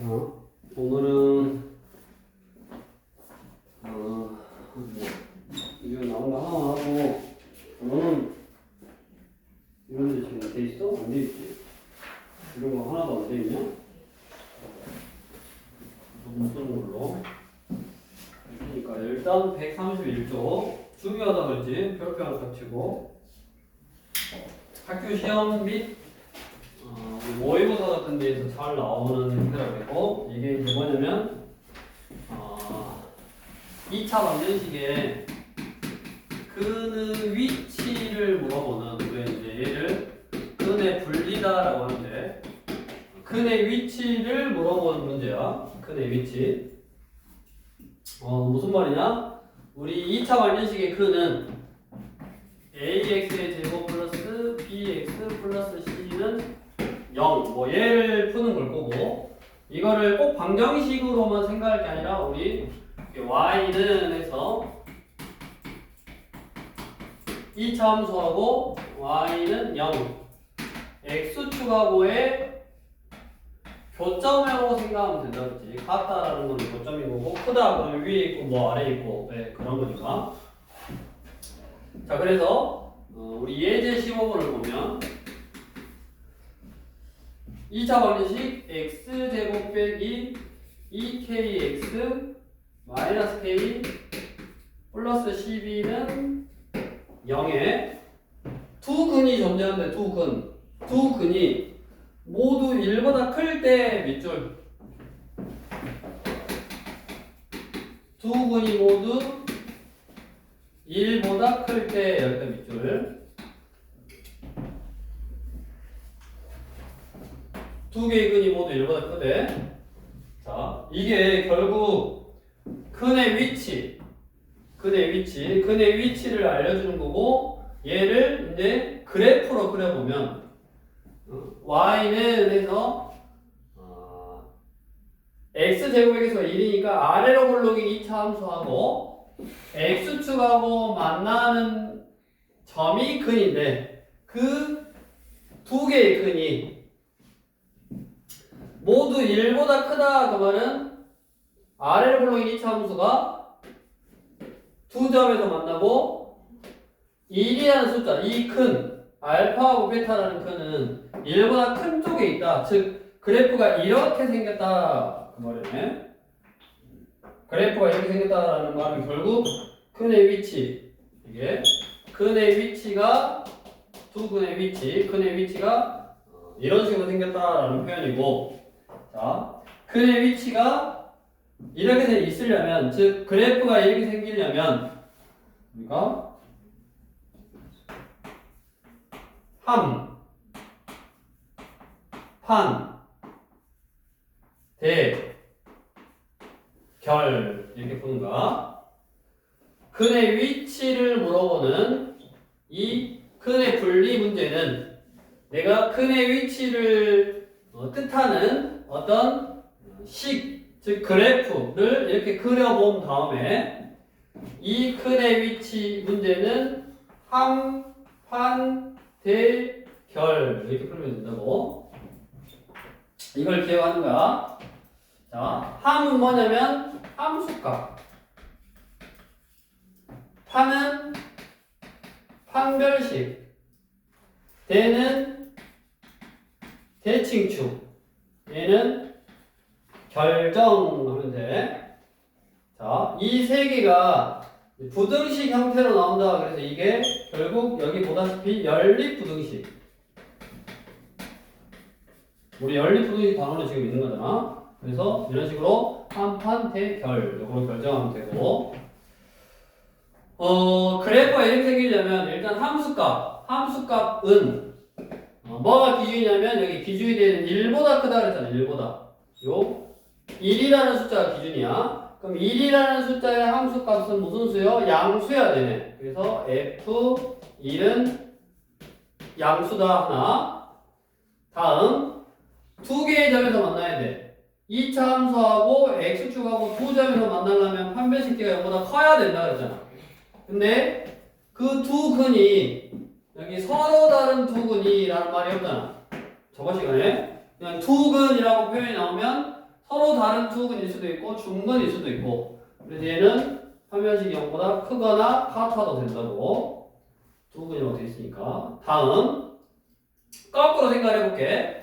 오늘은 이거 나온 거 하나만 하고 너는 이런 데 지금 돼 있어? 안 돼 있지? 이런 거 하나도 안 돼 있냐? 못 쓰는 걸로. 그러니까 일단 131쪽 중요하다 그랬지? 별표 하나 겹치고 학교 시험 및 모의고사 같은 데에서 잘 나오는 형태라고 했고, 이게 이제 뭐냐면 2차 방정식에 근의 위치를 물어보는, 우리가 이제 얘를 근의 분리다라고 하는데 근의 위치를 물어보는 문제야. 근의 위치. 무슨 말이냐? 우리 2차 방정식의 근은 ax의 제곱 플러스 bx 플러스 c는 0, 뭐 얘를 푸는 걸 거고, 이거를 꼭 방정식으로만 생각할 게 아니라 우리 y는 해서 2차 함수하고 y는 0, x축하고의 교점이라고 생각하면 된다 그랬지. 같다라는 건 교점인 거고, 크다 그러면 위에 있고 뭐 아래에 있고, 네, 그런 거니까. 자, 그래서 우리 예제 15번을 보면 2차 방정식 x제곱 빼기 2kx 마이너스 k 플러스 12는 0에 두 근이 존재하는데 두 근이 모두 1보다 클 때 밑줄, 두 근이 모두 1보다 클 때 열대 밑줄, 두 개의 근이 모두 1보다 크대. 자, 이게 결국 근의 위치를 알려주는 거고, 얘를 이제 그래프로 그려보면 y는 해서 x제곱에서 1이니까 아래로 굴러긴 2차 함수하고 x축하고 만나는 점이 근인데, 그 두 개의 근이 모두 1보다 크다. 그 말은 아래로 굴러긴 2차 함수가 두 점에서 만나고 1이라는 숫자, 이 큰 알파하고 베타라는 큰은 1보다 큰 쪽에 있다. 즉 그래프가 이렇게 생겼다 그 말이네. 그래프가 이렇게 생겼다라는 말은 결국 근의 위치, 이게 근의 위치가 두 근의 위치가 이런 식으로 생겼다라는 표현이고, 자, 근의 위치가 이렇게 있으려면, 즉 그래프가 이렇게 생기려면 우리가 함, 판, 대, 결 이렇게 푸는 거야. 근의 위치를 물어보는 이 근의 분리 문제는 내가 근의 위치를 뜻하는 어떤 식, 즉 그래프를 이렇게 그려본 다음에 이 근의 위치 문제는 함, 판, 대, 결 이렇게 풀면 된다고. 이걸 기억하는 거야. 자, 함은 뭐냐면 함수값, 판은 판별식, 대는 대칭축, 얘는 결정하면 돼. 자, 이 세 개가 부등식 형태로 나온다. 그래서 이게 결국 여기 보다시피 연립부등식. 우리 연립부등식 단원에 지금 있는 거잖아. 그래서 이런 식으로 한판 대결 이걸로 결정하면 되고, 그래프가 이렇게 생기려면 일단 함수값은 뭐가 기준이냐면, 여기 기준이 되는 1보다 크다 그랬잖아. 1보다. 요 1이라는 숫자가 기준이야. 그럼 1이라는 숫자의 함수값은 무슨 수요? 양수여야 되네. 그래서 F1은 양수다 하나. 다음 두 개의 점에서 만나야 돼. 2차 함수하고 x축하고 두 점에서 만나려면 판별식끼가 0보다 커야 된다 그랬잖아. 근데 그 두 근이 여기 서로 다른 두 근이라는 말이 없잖아. 저번 시간에 그냥 두 근이라고 표현이 나오면 서로 다른 두 근일 수도 있고 중근일 수도 있고 그래서 얘는 판별식 0보다 크거나 같아도 된다고 두 근이라고 되어 있으니까 다음 거꾸로 생각해 볼게.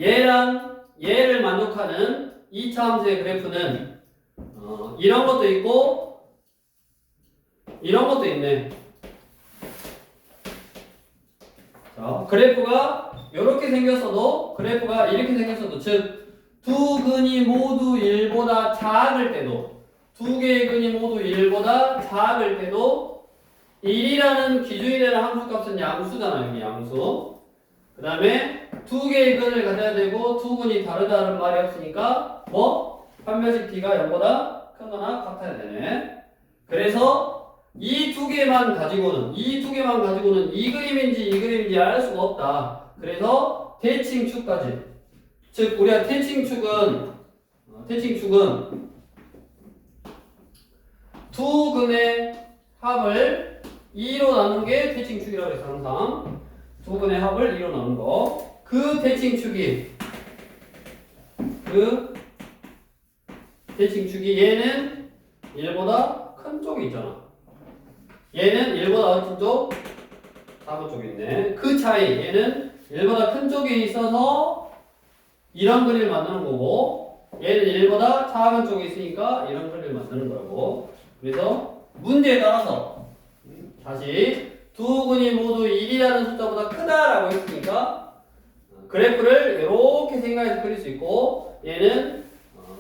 얘를 만족하는 2차 함수의 그래프는 이런 것도 있고 이런 것도 있네. 자, 그래프가 이렇게 생겼어도 그래프가 이렇게 생겼어도 즉 두 근이 모두 1보다 작을 때도 두 개의 근이 모두 1보다 작을 때도 1이라는 기준이 되는 함수값은 양수잖아요. 여기 양수. 그 다음에 두 개의 근을 가져야 되고 두 근이 다르다는 말이 없으니까 뭐? 판별식 t가 0보다 크거나 같아야 되네. 그래서 이 두 개만 가지고는 이 그림인지 알 수가 없다. 그래서 대칭축까지 즉 우리가 대칭축은 두 근의 합을 2로 나눈 게 대칭축이라고 해서 항상 두 근의 합을 2로 나눈 거. 그 대칭축이 얘는 1보다 큰 쪽이 있잖아. 얘는 1보다 큰 쪽, 작은 쪽이 있네. 그 차이, 얘는 1보다 큰 쪽이 있어서 이런 그림을 만드는 거고 얘는 1보다 작은 쪽에 있으니까 이런 그림을 만드는 거라고. 그래서 문제에 따라서 다시 두 근이 모두 1이라는 숫자보다 크다라고 했으니까 그래프를 이렇게 생각해서 그릴 수 있고 얘는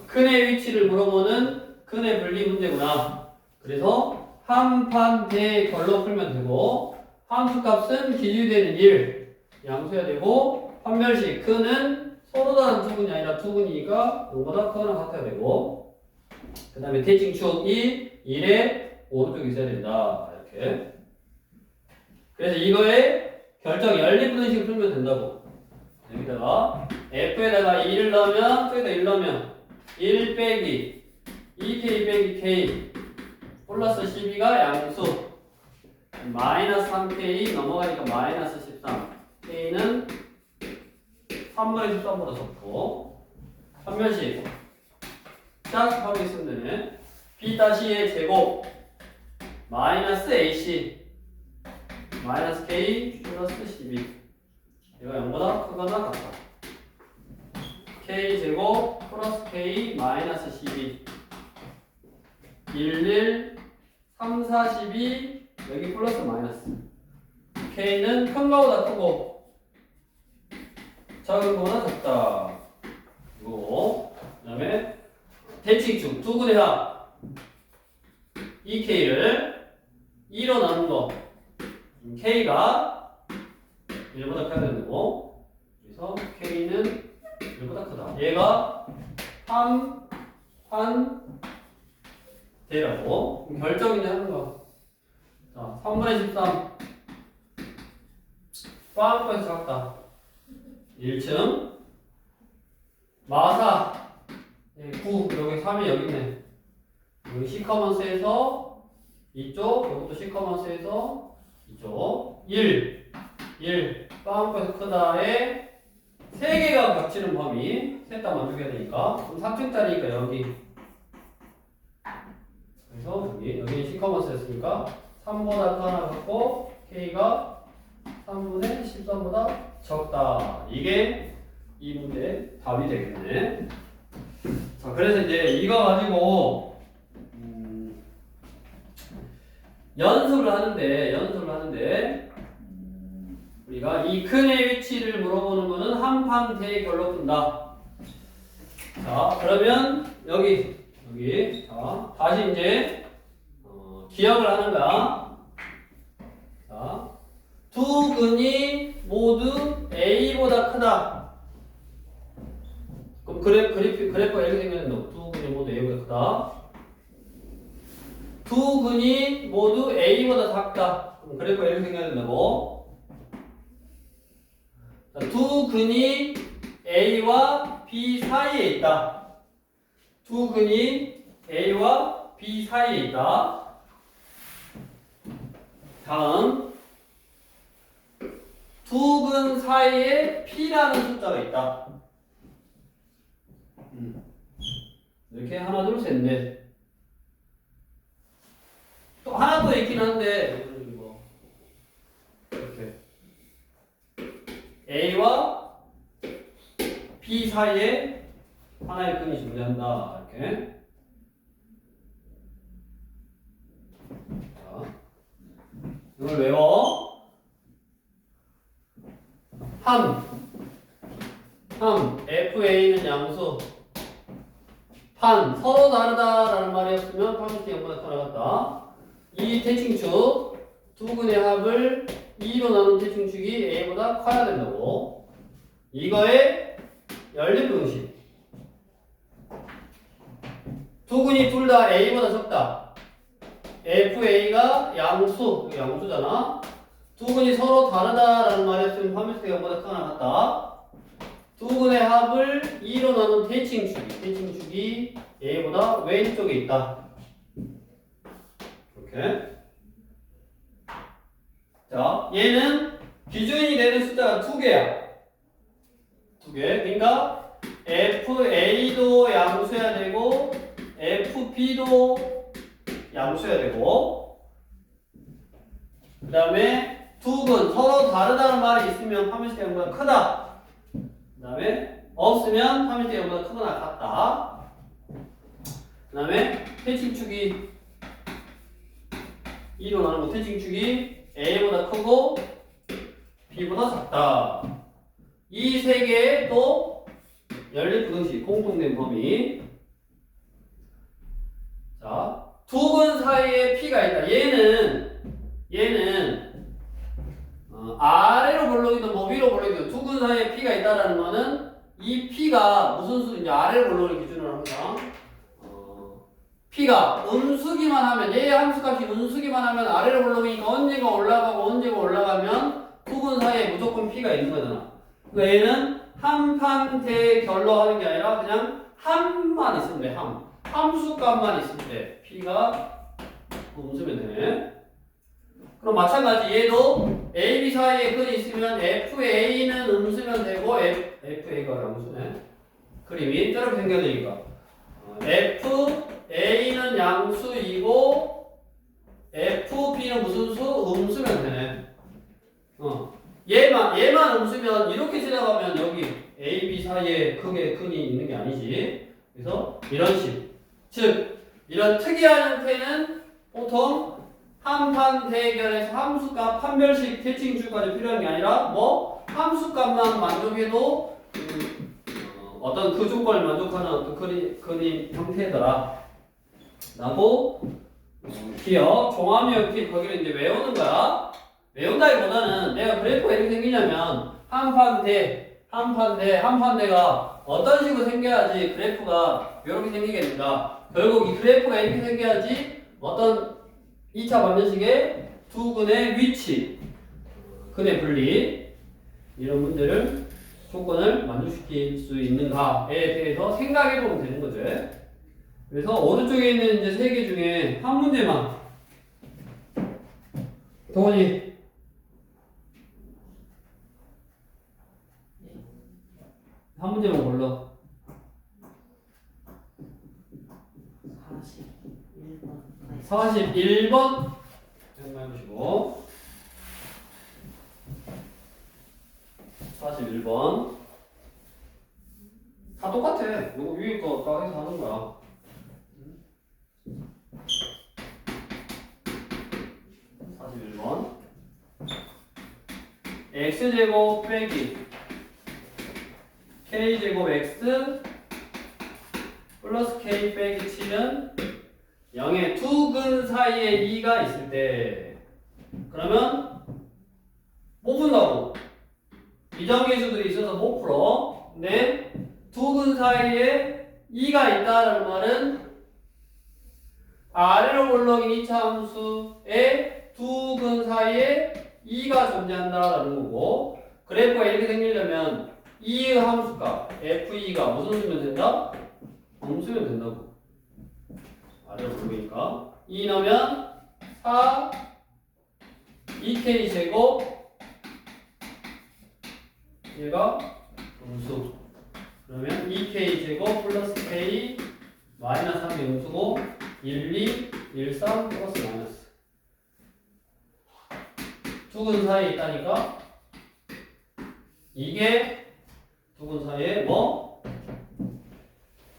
근의 위치를 물어보는 근의 분리 문제구나. 그래서 한판 대결로 풀면 되고 함수값은 기준되는 1 양수해야 되고 판별식 근은 서로 다른 두 근이 아니라 두 근이니까 0보다 크거나 같아야 되고 그 다음에 대칭축 1의 오른쪽에 있어야 된다. 이렇게. 그래서 이거에 결정 연립분식을 풀면 된다고. 여기다가 f에다가 2를 넣으면 저기다 1 넣으면 1 빼기 2k 빼기 k 플러스 12가 양수 마이너스 3k 넘어가니까 마이너스 13 k는 3분의 13보다 적고 판별식 짝 하고 있으면 되네. b-의 제곱 마이너스 ac 마이너스 k 플러스 12 얘가 0보다 크거나 같다. k 제곱 플러스 k 마이너스 12 11 3, 42 여기 플러스 마이너스 k는 큰 거보다 크고 작은 거보다 작다. 그리고 그 다음에 대칭축 두 근의 합 이 k를 2로 나눈 거 k가 1보다 커야 되는 거고 그래서 k는 1보다 크다. 얘가 한 대라고 결정이네 하는 거. 자, 3분의 13 빵빵해서 작다. 1층 마사 9 여기 3이 여기 있네. 여기 시커먼스에서 이쪽 이것도 시커먼스에서 이쪽 1 빵빵해서 크다에 3개가 겹치는 범위 셋 다 만족해야 되니까 그럼 3층짜리니까 여기 그래서 여기 시커먼스였으니까 3보다 더 하나 갖고 k가 3분의 13보다 적다. 이게 이 문제의 답이 되겠네. 자, 그래서 이제 이거 가지고 연습을 하는데 우리가 이 근의 위치를 물어보는 거는 한판 대결로 푼다. 자, 그러면 여기 자, 다시 이제 기억을 하는 거야. 자, 두 근이 모두 A보다 크다. 그럼 그래프가 이렇게 생겼는데 두 근이 모두 A보다 크다. 두 근이 모두 A보다 작다. 그럼 그래프가 이렇게 생겼는다고. 두 근이 A와 B 사이에 있다. 두 근이 A와 B 사이에 있다. 다음 두 근 사이에 P라는 숫자가 있다. 이렇게 하나 둘 셋 넷. 또 하나 더 있긴 한데 뭐 이렇게 A와 B 사이에 하나의 끈이 존재한다. 이렇게. 자, 이걸 외워. 함 FA는 양수. 판 서로 다르다라는 말이 없으면 파운드 양보다 커 나갔다. 이 대칭축 두 근의 합을 2로 나눈 대칭축이 A보다 커야 된다고. 이거의 연립 공식. 두 근이 둘 다 A보다 적다. FA가 양수잖아. 두 근이 서로 다르다라는 말이 없으면 파운드 양보다 커 나갔다. 두 근의 합을 2로 나눈 대칭축이 A보다 왼쪽에 있다. 이렇게. 자, 얘는 기준이 되는 숫자가 두 개야. 두 개. 그러니까 FA도 양수해야 되고 FB도 양수해야 되고, 그 다음에 두 근 서로 다르다는 말이 있으면 파멸시대 양보다 크다. 그 다음에 없으면 파멸시대 양보다 크거나 같다. 그 다음에 대칭축이 2로 나누고 대칭축이 A보다 크고 B보다 작다. 이 세 개의 또 연립부등식 공통된 범위. 자, 두 근 사이에 P가 있다. 얘는 아래로 볼록이든 뭐 위로 볼록이든 두 근 사이에 P가 있다라는 거는 이 P가 무슨 수인지 아래로 볼록을 기준으로 합니다. P가 음수기만 하면, 얘의 함수값이 음수기만 하면 아래로 볼록이니까 언제가 올라가고 언제가 올라가면 두 근 사이에 무조건 P가 있는 거잖아. 그러니까 얘는 함판대결로 하는 게 아니라 그냥 함만 있으면 돼. 함수값만 있을 때 P가 음수면 되네. 그럼 마찬가지 얘도 A, B 사이에 근이 있으면 FA는 음수면 되고 FA가 양수네. 그림이 저렇게 생겨지니까 FA는 양수이고 FB는 무슨 수? 음수면 되네. 얘만 음수면 이렇게 지나가면 여기 A, B 사이에 크게 근이 있는 게 아니지. 그래서 이런 식. 즉 이런 특이한 형태는 보통 함판 대결에서 함수값 판별식 대칭축까지 필요한 게 아니라 뭐 함수값만 만족해도 어떤 그 조건을 만족하는 어떤 그림 형태더라 라고 기억 종합 형태 거기를 이제 외우는 거야. 외운다기보다는 내가 그래프가 이렇게 생기냐면 함판대가 어떤 식으로 생겨야지 그래프가 이렇게 생기겠는가. 결국 이 그래프가 이렇게 생겨야지 어떤 2차 방정식의 두 근의 위치, 근의 분리 이런 문제를 조건을 만족시킬 수 있는가에 대해서 생각해 보면 되는 거죠. 그래서 오른쪽에 있는 이제 세 개 중에 한 문제만 동원이 한 문제만 골라. 41번 해보시고 41번 다 똑같아. 요거 위에 거 딱 해서 하는 거야. 41번 x제곱 빼기 k제곱 x 플러스 k 빼기 7은 0의 두 근 사이에 2가 있을 때 그러면 못 푼다고. 비정계수들이 있어서 못 풀어. 근데 두 근 사이에 2가 있다는 말은 아래로 볼록인 2차 함수의 두 근 사이에 2가 존재한다라는 거고, 그래프가 이렇게 생기려면 이 함수값 FE가 무슨 수면 된다? 음수면 된다고. 아래로 볼록이니까 2 넣으면 4 2k 제곱 얘가 음수. 그러면 2k 제곱 플러스 k 마이너스 3이 음수고 1, 2, 1, 3 플러스 마이너스 두근 사이에 있다니까 이게 두근 사이에 뭐?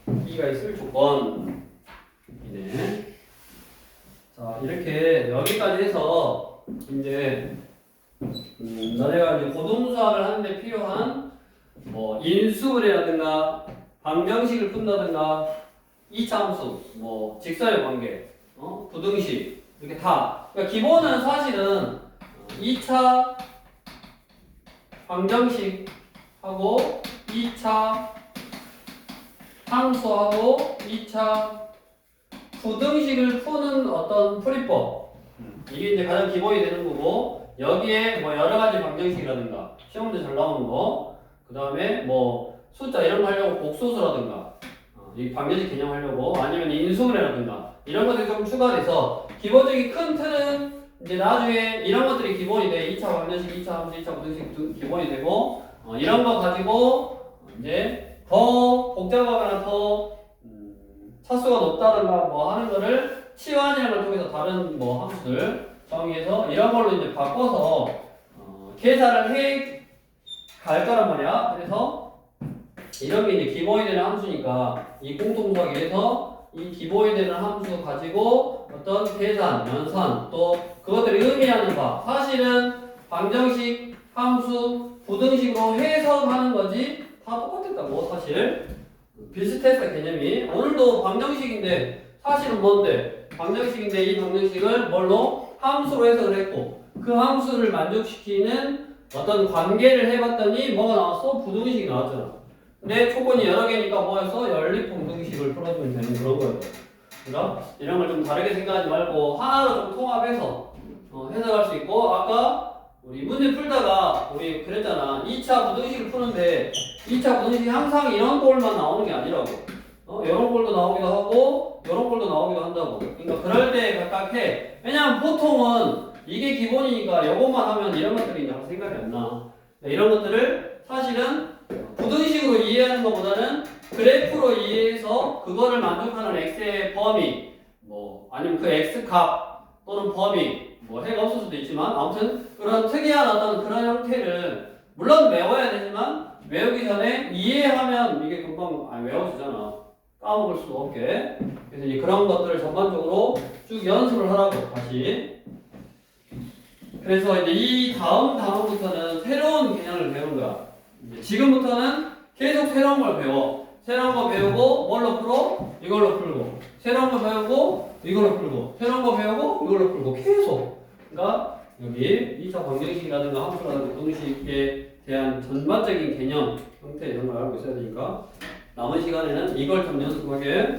2가 있을 조건이네. 자 이렇게 여기까지 해서 이제 너네가 이제 고등수학을 하는데 필요한 뭐 인수분해라든가 방정식을 푼다든가 이차함수, 뭐 직선의 관계, 부등식 이렇게 다. 그러니까 기본은 사실은 2차 방정식하고 2차 함수하고 2차 부등식을 푸는 어떤 풀이법 이게 이제 가장 기본이 되는 거고 여기에 뭐 여러 가지 방정식이라든가 시험도 잘 나오는 거 그 다음에 뭐 숫자 이런 거 하려고 복소수라든가 이 방정식 개념 하려고 아니면 인수분해라든가 이런 것들이 좀 추가돼서 기본적인 큰 틀은 이제 나중에 이런 것들이 기본이 돼. 2차 방정식, 2차 함수, 2차 부등식 기본이 되고 이런 거 가지고 이제 더 복잡하거나 더 차수가 높다든가 뭐 하는 거를 치환이라는 걸 통해서 다른 뭐 함수들 정의해서 이런 걸로 이제 바꿔서 계산을 해 갈 거란 말이야. 그래서 이런 게 이제 기본이 되는 함수니까 이 공통수학에 의해서 이 기본이 되는 함수 가지고 어떤 계산, 연산 또 그것들이 의미하는 바 사실은 방정식, 함수, 부등식으로 해석하는 거지 다 똑같았다고 사실 비슷했어 개념이. 오늘도 방정식인데 사실은 뭔데? 방정식인데 이 방정식을 뭘로? 함수로 해석을 했고 그 함수를 만족시키는 어떤 관계를 해봤더니 뭐가 나왔어? 부등식이 나왔잖아. 근데 조건이 여러 개니까 뭐였어? 연립부등식을 풀어주면 되는 그런 거였어. 그러니까 이런 걸 좀 다르게 생각하지 말고 하나로 좀 통합해서 해석할 수 있고 아까 우리 문제 풀다가 우리 그랬잖아. 2차 부등식을 푸는데 2차 부등식이 항상 이런 꼴만 나오는 게 아니라고. 이런 꼴도 나오기도 하고 이런 꼴도 나오기도 한다고. 그러니까 그럴 때 각각 해. 왜냐면 보통은 이게 기본이니까 이것만 하면 이런 것들이 잘 생각이 안 나. 이런 것들을 사실은 부등식으로 이해하는 것보다는 그래프로 이해해서 그거를 만족하는 x의 범위 뭐 아니면 그 x 값 또는 범위 뭐 해가 없을 수도 있지만 아무튼 그런 특이한 어떤 그런 형태를 물론 외워야 되지만 외우기 전에 이해하면 이게 금방 외워지잖아. 까먹을 수도 없게. 그래서 이제 그런 것들을 전반적으로 쭉 연습을 하라고 다시. 그래서 이제 이 다음부터는 새로운 개념을 배우는 거야. 이제 지금부터는 계속 새로운 걸 배워. 새로운 거 배우고 뭘로 풀어? 이걸로 풀고. 새로운 거 배우고 이걸로 풀고. 새로운 거 배우고 이걸로 풀고. 계속. 그러니까 여기 2차 방정식이라든가 함수라든가 부등식에 대한 전반적인 개념, 형태 이런 걸 알고 있어야 되니까 남은 시간에는 이걸 좀 연습하게